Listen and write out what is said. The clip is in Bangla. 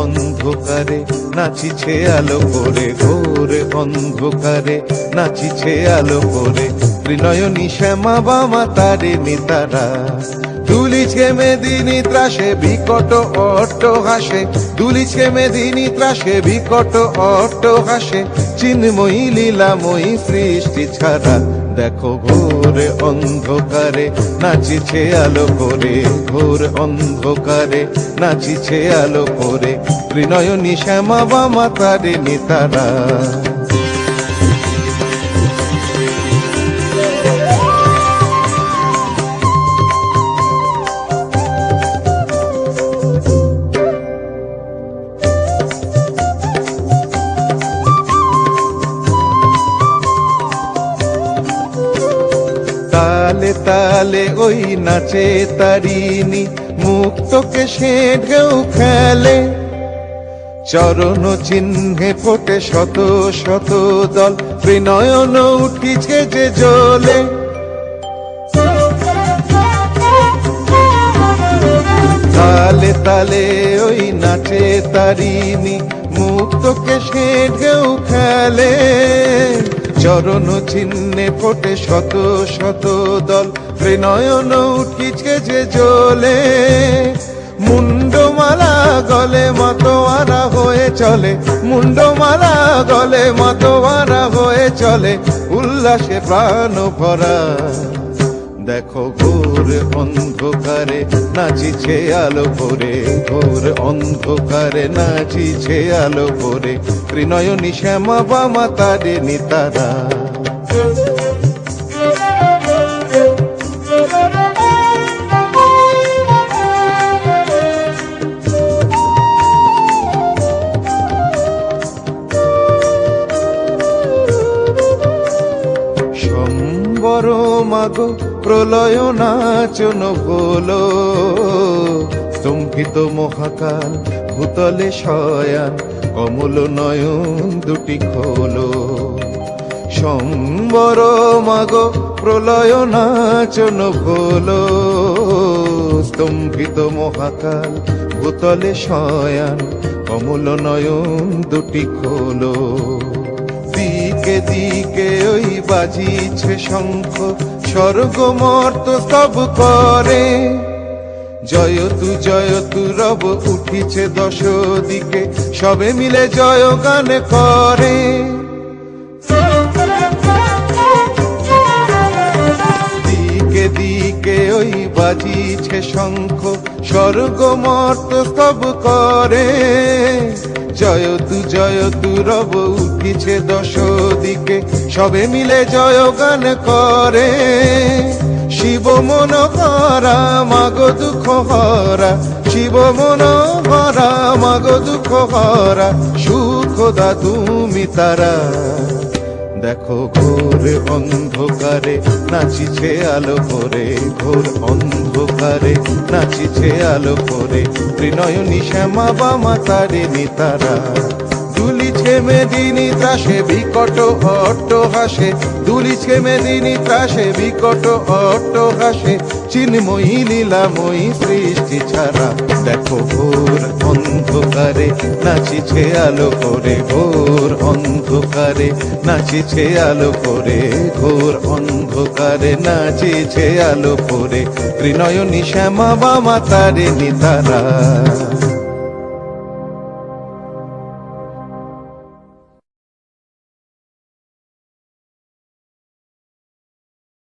অন্ধকারে নাচিছে আলো করে, ঘোর অন্ধকারে নাচিছে আলো করে, ত্রিনয়নী শ্যামা বামা তারে নিতারা। দুলিছে মেদিনী ত্রাসে বিকট অট্ট হাসে, দুলিছে মেদিনী ত্রাসে বিকট অট্ট হাসে, চিন্ময়ী লীলাময়ী সৃষ্টি ছাড়া। দেখো ঘোর অন্ধকারে নাচিছে আলো করে, ঘোর অন্ধকারে নাচিছে আলো করে, ত্রিনয়নী শ্যামা বামা তারে নিতারা। তালে তালে ওই নাচে তারিণী, মুক্তকে সে ঢেউ খেলে, চরণ চিহ্নে ফোটে শত শত দল, ত্রিনয়ন উঠিছে যে জ্বলে। তালে তালে ওই নাচে তারিণী, মুক্তকে সে ঢেউ খেলে, চরণ চিহ্নে ফোটে শত শত দল, ত্রিনয়ন উঠিছে যে জ্বলে। মুন্ডমালা গলে মাতোয়ারা হয়ে চলে, মুন্ডমালা গলে মাতোয়ারা হয়ে চলে, উল্লাসে প্রাণ ভরা। দেখো ঘোর অন্ধকারে নাচিছে আলো করে, ঘোর অন্ধকারে নাচিছে আলো করে, ত্রিনয়নী শ্যামা বামা তারে নিতারা। সম্বর মাগো প্রলয় নাচন হলো, স্তম্ভিত মহাকাল ভূতলে শয়ান, কমল নয়ন দুটি খোলো। সম্বর মাগো প্রলয় নাচন হলো, স্তম্ভিত মহাকাল ভূতলে শয়ান, কমল নয়ন দুটি খোলো। দিকে দিকে ওই বাজিছে শঙ্খ, স্বর্গ মর্ত স্তব করে, জয়তু রব উঠিছে দশ দিকে, সবে মিলে জয় গান করে। দিকে দিকে ওই বাজিছে শঙ্খ, স্বর্গ মর্ত স্তব করে, জয়তু রব উঠিছে দশ দিকে, সবে মিলে জয় গান করে। শিব মন হরা মাগো দুঃখ হরা, শিব মন হরা মাগো দুঃখ হরা, সুখ দা তুমি তারা। দেখো ঘোর অন্ধকারে নাচিছে আলো করে, ঘোর অন্ধকারে নাচিছে আলো করে, ত্রিনয়নী শ্যামা বামা তারে নিতারা। দুলিছে মেদিনী ত্রাসে বিকট অট্ট হাসে, দুলিছে মেদিনী ত্রাসে বিকট অট্ট হাসে, চিন্ময়ী লীলাময়ী সৃষ্টি ছাড়া। দেখো ঘোর অন্ধকারে নাচিছে আলো করে, ঘোর অন্ধকারে নাচিছে আলো করে, ঘোর অন্ধকারে নাচিছে আলো করে, ত্রিনয়নী শ্যামা বামা তারে নিতারা।